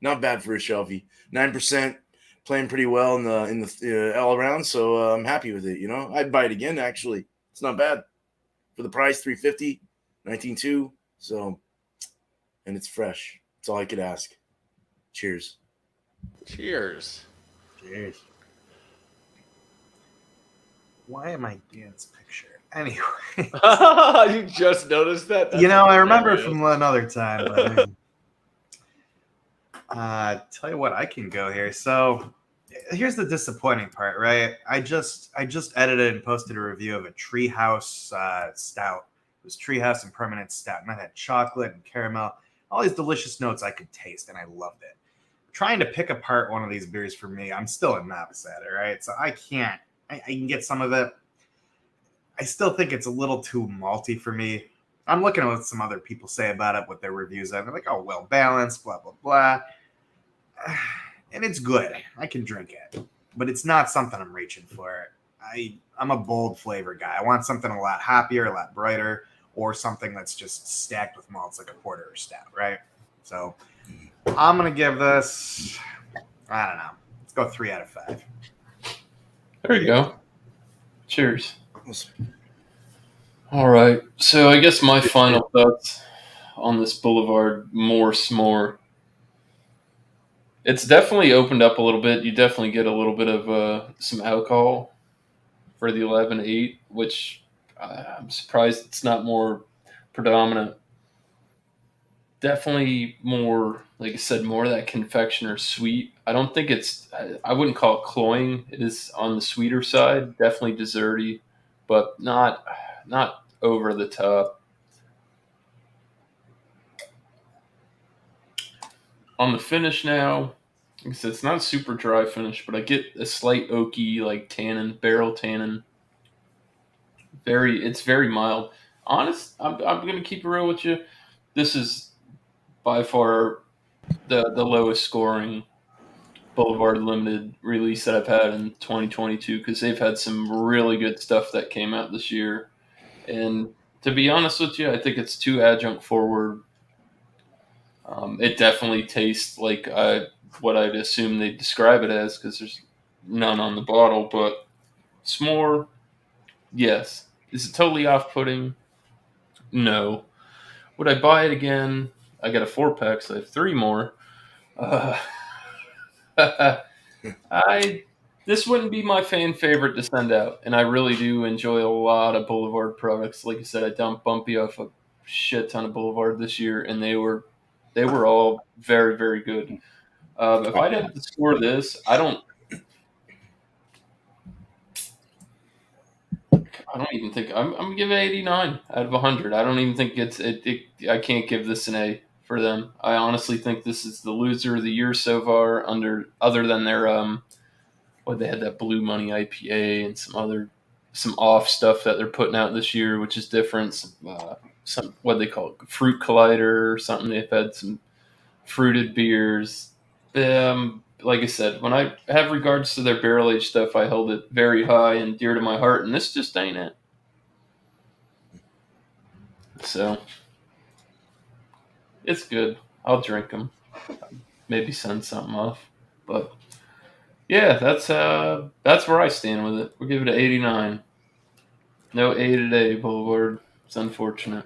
not bad for a shelfie. 9%, playing pretty well in the all around. So I'm happy with it. I'd buy it again. Actually, it's not bad for the price. $350, 19.2. So, and it's fresh. That's all I could ask. Cheers. Cheers. Cheers. Why am I doing this picture? Anyway. You just noticed that? That's I remember hilarious. from another time. But tell you what, I can go here. So here's the disappointing part, right? I just edited and posted a review of a Treehouse stout. It was Treehouse and Permanent Stout, and I had chocolate and caramel, all these delicious notes I could taste, and I loved it. Trying to pick apart one of these beers for me, I'm still a novice at it, right? So I can't. I can get some of it. I still think it's a little too malty for me. I'm looking at what some other people say about it, what their reviews are. They're like, oh, well balanced, blah, blah, blah. And it's good. I can drink it. But it's not something I'm reaching for. I'm a bold flavor guy. I want something a lot hoppier, a lot brighter, or something that's just stacked with malts like a porter or stout, right? So I'm going to give this, I don't know. Let's go 3 out of 5. There you go. Cheers. All right. So I guess my final thoughts on this Boulevard more s'more. It's definitely opened up a little bit. You definitely get a little bit of some alcohol for the 11.8, which I'm surprised it's not more predominant. Definitely more, like I said, more of that confectioner sweet. I don't think I wouldn't call it cloying. It is on the sweeter side, definitely desserty, but not over the top. On the finish now, like I said, it's not a super dry finish, but I get a slight oaky, like tannin, barrel tannin. It's very mild. Honest, I'm gonna keep it real with you. This is by far the lowest scoring Boulevard Limited release that I've had in 2022, because they've had some really good stuff that came out this year. And to be honest with you, I think it's too adjunct forward. It definitely tastes like what I'd assume they describe it as, because there's none on the bottle. But s'more, yes. Is it totally off-putting? No. Would I buy it again? I got a 4-pack, so I have 3 more. This wouldn't be my fan favorite to send out, and I really do enjoy a lot of Boulevard products. Like I said, I dumped Bumpy off a shit ton of Boulevard this year, and they were all very, very good. If I'd have to score this, I don't even think I'm gonna give it 89 out of 100. I don't even think I can't give this an A for them. I honestly think this is the loser of the year so far, other than their they had that Blue Money IPA and some off stuff that they're putting out this year, which is different. Some what they call it, Fruit Collider or something. They've had some fruited beers. Like I said, when I have regards to their barrel aged stuff, I held it very high and dear to my heart, and this just ain't it. So it's good. I'll drink them. Maybe send something off, but yeah, that's where I stand with it. We'll give it an 89. No A today, Boulevard. It's unfortunate.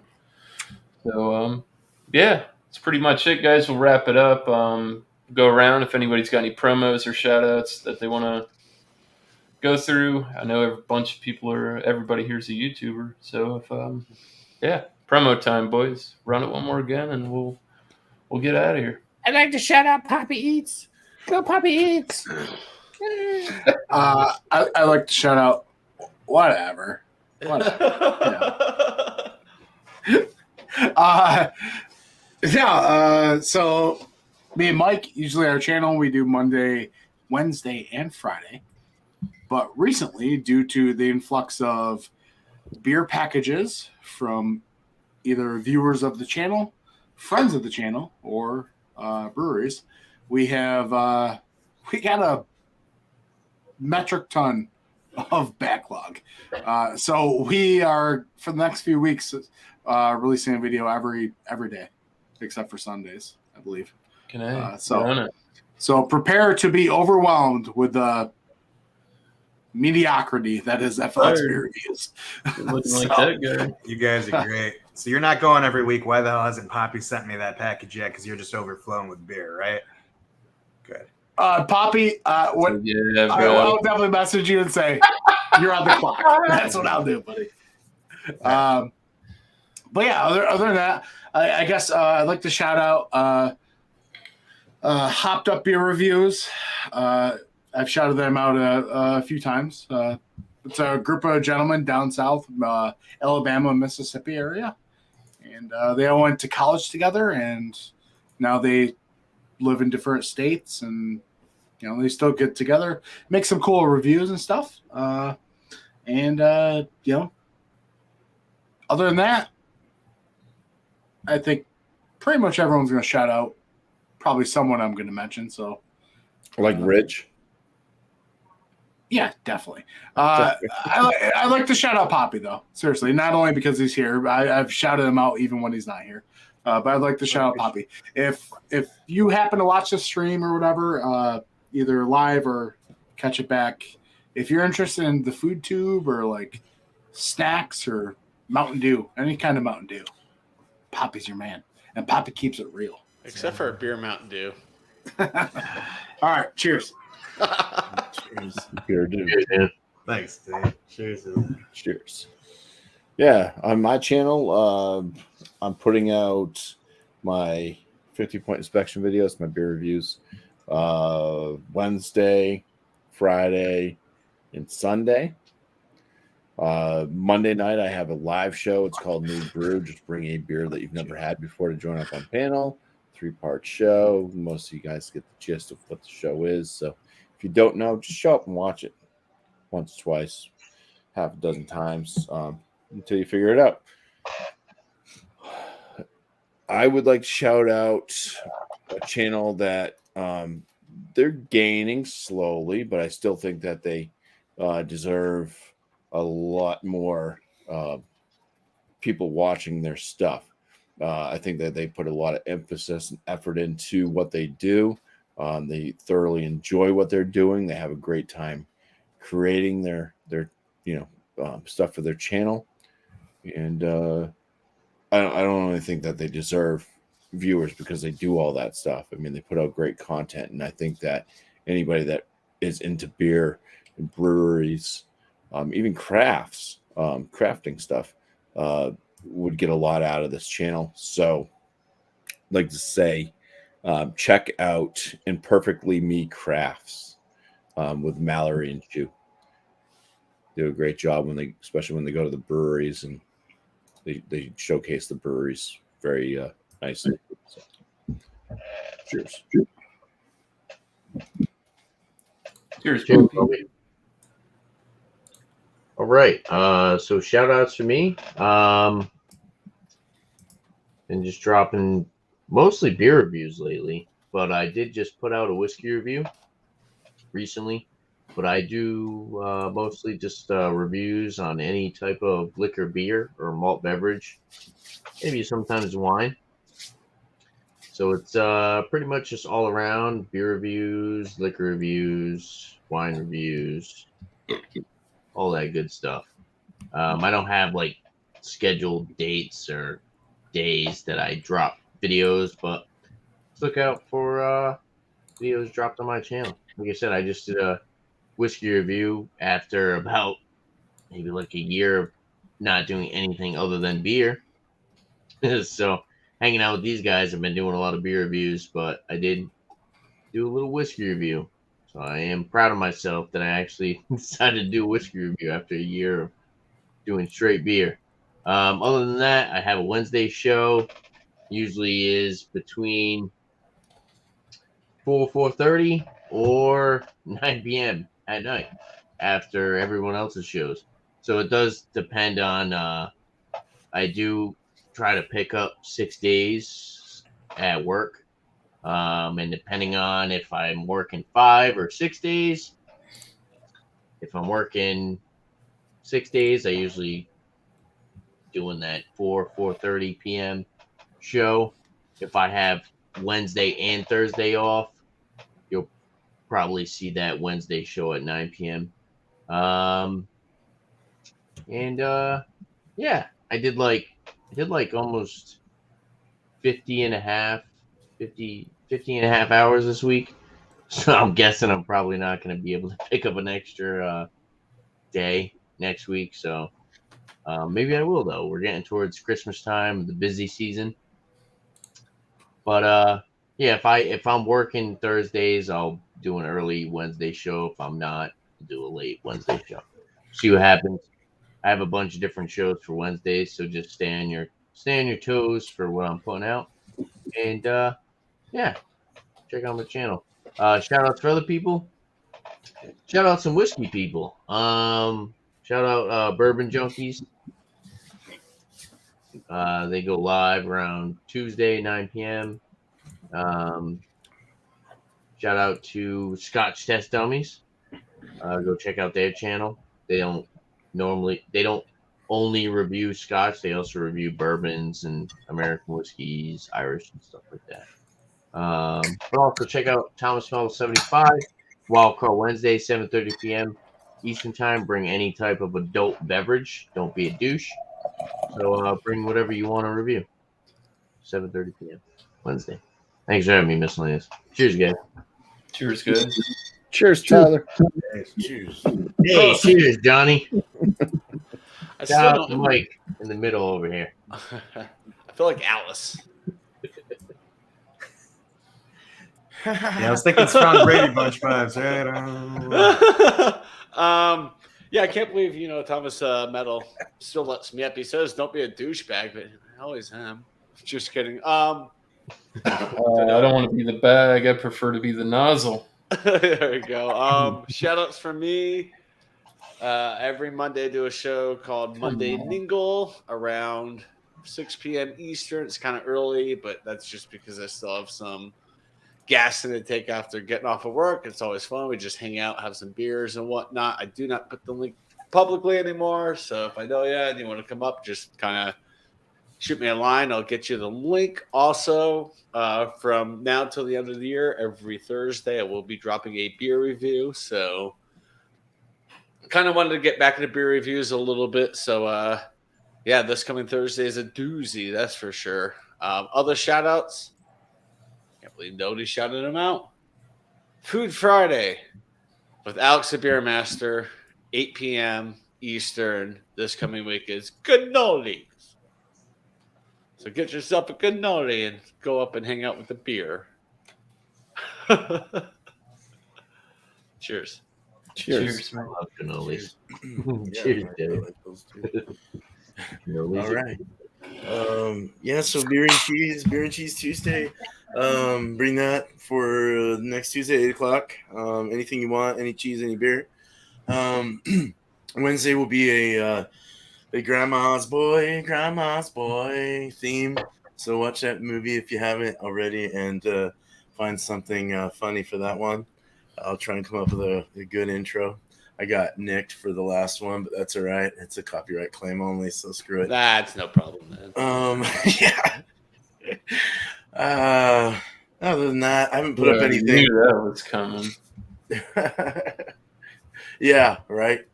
So yeah, that's pretty much it, guys. We'll wrap it up. Go around if anybody's got any promos or shout outs that they want to go through. I know a bunch of everybody here's a YouTuber. So if promo time, boys. Run it one more again and we'll get out of here. I'd like to shout out Poppy Eats. Go Poppy Eats. I like to shout out whatever. So me and Mike, usually our channel, we do Monday, Wednesday, and Friday. But recently, due to the influx of beer packages from either viewers of the channel, friends of the channel, or breweries, we got a metric ton of backlog. So we are, for the next few weeks, releasing a video every day, except for Sundays, I believe. Can I? So prepare to be overwhelmed with the mediocrity that is FLX beer reviews. Looking like that guy. You guys are great. So you're not going every week. Why the hell hasn't Poppy sent me that package yet? Because you're just overflowing with beer, right? Good. Poppy, what? Yeah, I'll definitely message you and say you're on the clock. That's what I'll do, buddy. But yeah, other than that, I guess I'd like to shout out Hopped Up Beer Reviews. I've shouted them out a few times. It's a group of gentlemen down south, Alabama, Mississippi area. And they all went to college together, and now they live in different states, and they still get together, make some cool reviews and stuff. Other than that, I think pretty much everyone's going to shout out probably someone I'm going to mention. So, like Rich. Yeah, definitely. I like to shout out Poppy, though. Seriously, not only because he's here. I've shouted him out even when he's not here. But I'd like to shout out Poppy. If you happen to watch the stream or whatever, either live or catch it back, if you're interested in the food tube or like snacks or Mountain Dew, any kind of Mountain Dew, Poppy's your man. And Poppy keeps it real. Except for a beer Mountain Dew. All right, cheers. Cheers. Beer, dude. Thanks, Dave. Cheers. Cheers. Yeah, on my channel, I'm putting out my 50-point inspection videos, my beer reviews, Wednesday, Friday, and Sunday. Monday night, I have a live show. It's called New Brew. Just bring a beer that you've never had before to join up on panel. 3-part show. Most of you guys get the gist of what the show is. So if you don't know, just show up and watch it once, twice, half a dozen times until you figure it out. I would like to shout out a channel that they're gaining slowly, but I still think that they deserve a lot more people watching their stuff. I think that they put a lot of emphasis and effort into what they do. They thoroughly enjoy what they're doing. They have a great time creating their stuff for their channel. And I don't really think that they deserve viewers because they do all that stuff. I mean, they put out great content, and I think that anybody that is into beer and breweries, even crafting stuff, would get a lot out of this channel. So I'd like to say check out Imperfectly Me Crafts with Mallory and Chu. They do a great job especially when they go to the breweries, and they showcase the breweries very nicely. So, cheers. Cheers, Cheers, Poppy. Poppy. All right. So shout outs for me. And just dropping mostly beer reviews lately, but I did just put out a whiskey review recently. But I do mostly just reviews on any type of liquor, beer, or malt beverage, maybe sometimes wine. So it's pretty much just all around beer reviews, liquor reviews, wine reviews, all that good stuff. I don't have like scheduled dates or days that I drop videos, but look out for videos dropped on my channel. Like I said, I just did a whiskey review after about maybe like a year of not doing anything other than beer. So hanging out with these guys, I've been doing a lot of beer reviews, but I did do a little whiskey review. So I am proud of myself that I actually decided to do a whiskey review after a year of doing straight beer. Other than that, I have a Wednesday show. Usually is between 4:30 or 9 p.m. at night after everyone else's shows. So it does depend on, I do try to pick up 6 days at work. And depending on if I'm working 5 or 6 days, if I'm working 6 days, I usually doing that 4:30 p.m. show. If I have Wednesday and Thursday off, you'll probably see that Wednesday show at 9 p.m. Yeah, I did like almost 50 and a half hours this week. So I'm guessing I'm probably not going to be able to pick up an extra day next week. So maybe I will, though. We're getting towards Christmas time, the busy season. But yeah, if I'm working Thursdays, I'll do an early Wednesday show. If I'm not, I'll do a late Wednesday show. See what happens. I have a bunch of different shows for Wednesdays, so just stay on your toes for what I'm putting out. And yeah, check out my channel. Shout outs for other people. Shout out some whiskey people. Shout out Bourbon Junkies. They go live around Tuesday, 9 p.m. Shout out to Scotch Test Dummies. Go check out their channel. They don't only review Scotch. They also review bourbons and American whiskeys, Irish, and stuff like that. But also check out Thomas Mello 75, Wild Card Wednesday, 7:30 p.m. Eastern Time. Bring any type of adult beverage. Don't be a douche. So bring whatever you want to review. 7:30 p.m. Wednesday. Thanks for having me, Miscellaneous. Cheers, guys. Cheers, good. Cheers, Tyler. Cheers. Hey, cheers, Johnny. I Shout still out don't to Mike in the middle over here. I feel like Alice. Yeah, I was thinking strong Brady Bunch vibes, right? Yeah, I can't believe Thomas Metal still lets me up. He says, "Don't be a douchebag," but I always am. Just kidding. I don't want to be the bag. I prefer to be the nozzle. There we go. Shout outs for me. Every Monday I do a show called Monday Ningle around 6 p.m. Eastern. It's kind of early, but that's just because I still have some gas in the tank after getting off of work. It's always fun. We just hang out, have some beers and whatnot. I do not put the link publicly anymore. So if I know you and you want to come up, just kind of shoot me a line. I'll get you the link. Also, from now till the end of the year, every Thursday, I will be dropping a beer review. So kind of wanted to get back into beer reviews a little bit. So, yeah, this coming Thursday is a doozy. That's for sure. Other shout outs. Can't believe nobody shouted him out. Food Friday with Alex the Beer Master, 8 p.m. Eastern this coming week is cannolis. So get yourself a cannoli and go up and hang out with the beer. Cheers. Cheers. Man. I love cannolis. Yeah, Cheers, I Dave. like those too. Cannolis. All right. Yeah, so beer and cheese Tuesday. Bring that for next Tuesday, 8 o'clock. Anything you want, any cheese, any beer. Wednesday will be a grandma's boy theme. So watch that movie if you haven't already, and find something funny for that one. I'll try and come up with a good intro. I got nicked for the last one, but that's all right. It's a copyright claim only, so screw it. That's no problem, man. Yeah. Other than that, I haven't put up I anything. knew that was coming. Yeah, right.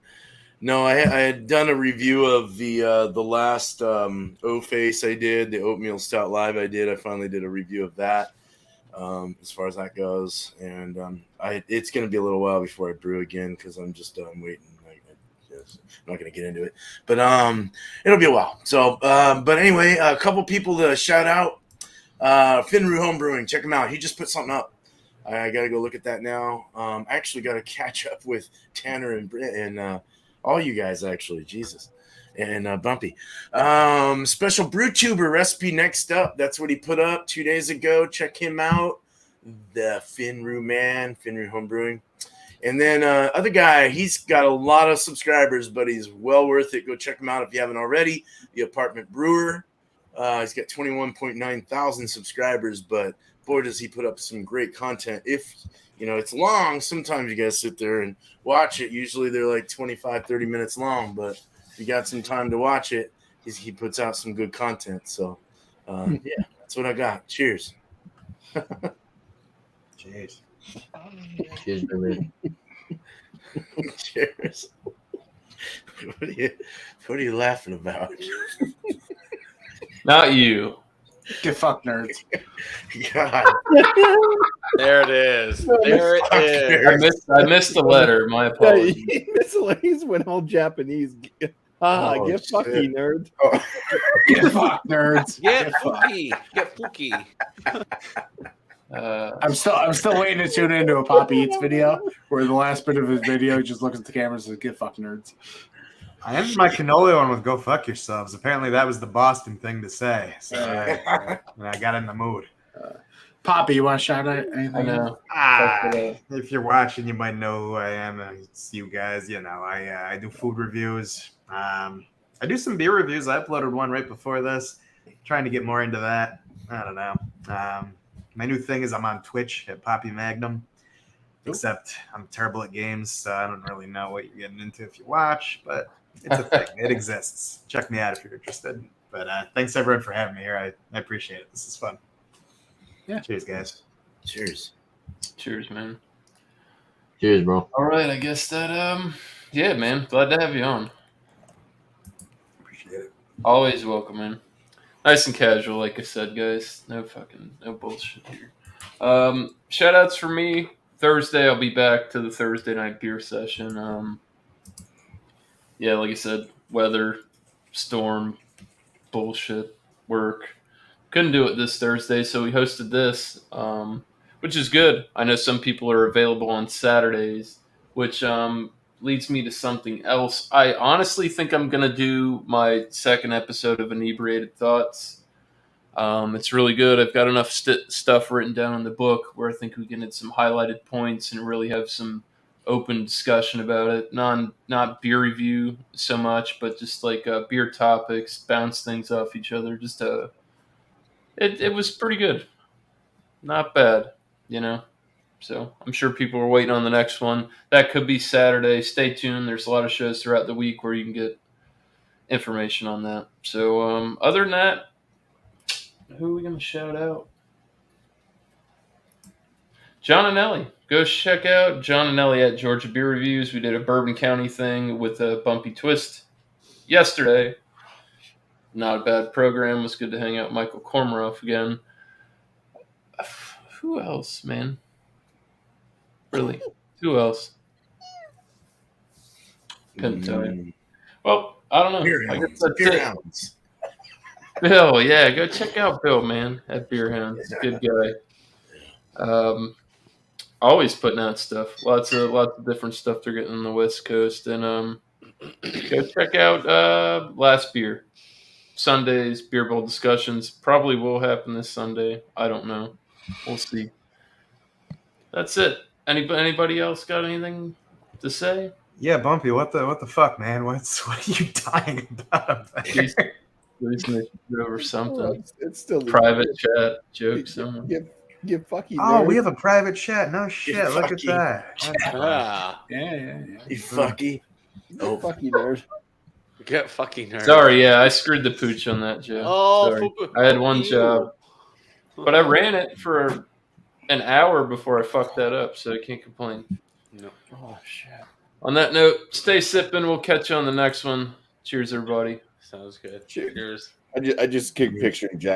No, I had done a review of the last O-Face I did, the Oatmeal Stout Live I did. I finally did a review of that, as far as that goes. And it's going to be a little while before I brew again because I'm just waiting. I'm not going to get into it. But it'll be a while. So, but anyway, a couple people to shout out. Finru Home Brewing, check him out. He just put something up. I got to go look at that now. I actually got to catch up with Tanner and all you guys, actually. Jesus. And Bumpy. Special brew tuber recipe next up. That's what he put up 2 days ago. Check him out. The Finru man, Finru Home Brewing. And then other guy, he's got a lot of subscribers, but he's well worth it. Go check him out if you haven't already. The Apartment Brewer. He's got 21.9 thousand subscribers, but boy, does he put up some great content. If, it's long, sometimes you got to sit there and watch it. Usually they're like 25, 30 minutes long, but if you got some time to watch it, he puts out some good content. So, yeah, that's what I got. Cheers. Jeez. Cheers, baby. Cheers. What are you laughing about? Not you. Get fucked, nerds. God. There it is. There it is. I missed the letter. My apologies. Miscellaneous went all Japanese. Oh, Get shit. fucky, nerd. Oh. Get fucked, nerds. Get fucked. Pookie. Get Pookie. I'm still waiting to tune into a Poppy Eats video where the last bit of his video he just looks at the camera and says, "Get fucked, nerds." I ended my cannoli one with "Go fuck yourselves." Apparently, that was the Boston thing to say. So I got in the mood. Poppy, you want to shout out anything? I know. If you're watching, you might know who I am. It's you guys. I do food reviews. I do some beer reviews. I uploaded one right before this. Trying to get more into that. I don't know. My new thing is I'm on Twitch at Poppy Magnum. Except I'm terrible at games, so I don't really know what you're getting into if you watch, but it's a thing. It exists. Check me out if you're interested. But thanks everyone for having me here. I appreciate it. This is fun. Yeah. Cheers, guys. Cheers. Cheers, man. Cheers, bro. All right, I guess that yeah, man. Glad to have you on. Appreciate it. Always welcome, man. Nice and casual, like I said, guys. No bullshit here. Shout outs for me. Thursday, I'll be back to the Thursday night beer session. Yeah, like I said, weather, storm, bullshit, work. Couldn't do it this Thursday, so we hosted this, which is good. I know some people are available on Saturdays, which leads me to something else. I honestly think I'm going to do my second episode of Inebriated Thoughts. It's really good. I've got enough stuff written down in the book where I think we can hit some highlighted points and really have some open discussion about it. Not beer review so much, but just like beer topics, bounce things off each other. Just it was pretty good. Not bad, So I'm sure people are waiting on the next one. That could be Saturday. Stay tuned. There's a lot of shows throughout the week where you can get information on that. So other than that, who are we going to shout out? John and Ellie. Go check out John and Ellie at Georgia Beer Reviews. We did a Bourbon County thing with a bumpy twist yesterday. Not a bad program. It was good to hang out with Michael Kormaroff again. Who else, man? Really? Who else? Couldn't tell you. Well, I don't know. Beer I guess Hounds. that's Beer it. Hounds. Bill, yeah, go check out Bill, man, at Beer Hounds. Good guy. Always putting out stuff. Lots of different stuff they're getting on the West Coast. And go check out Last Beer. Sundays, beer bowl discussions. Probably will happen this Sunday. I don't know. We'll see. That's it. Anybody else got anything to say? Yeah, Bumpy. What the fuck, man? What are you dying about? Please make it over something. It's still Private chat joke somewhere. Get fucky. Oh, nerd. we have a private chat. No shit. You Look at fucky. that. That's fun. Yeah. You fucky. Get fucky, nerd. Get fucking nerd. Sorry, yeah, I screwed the pooch on that, Joe. Oh, Sorry. Fuku. I had one Ew. job, but I ran it for an hour before I fucked that up, so I can't complain. No. Oh, shit. On that note, stay sipping. We'll catch you on the next one. Cheers, everybody. Sounds good. Cheers. Cheers. I just keep picturing Jack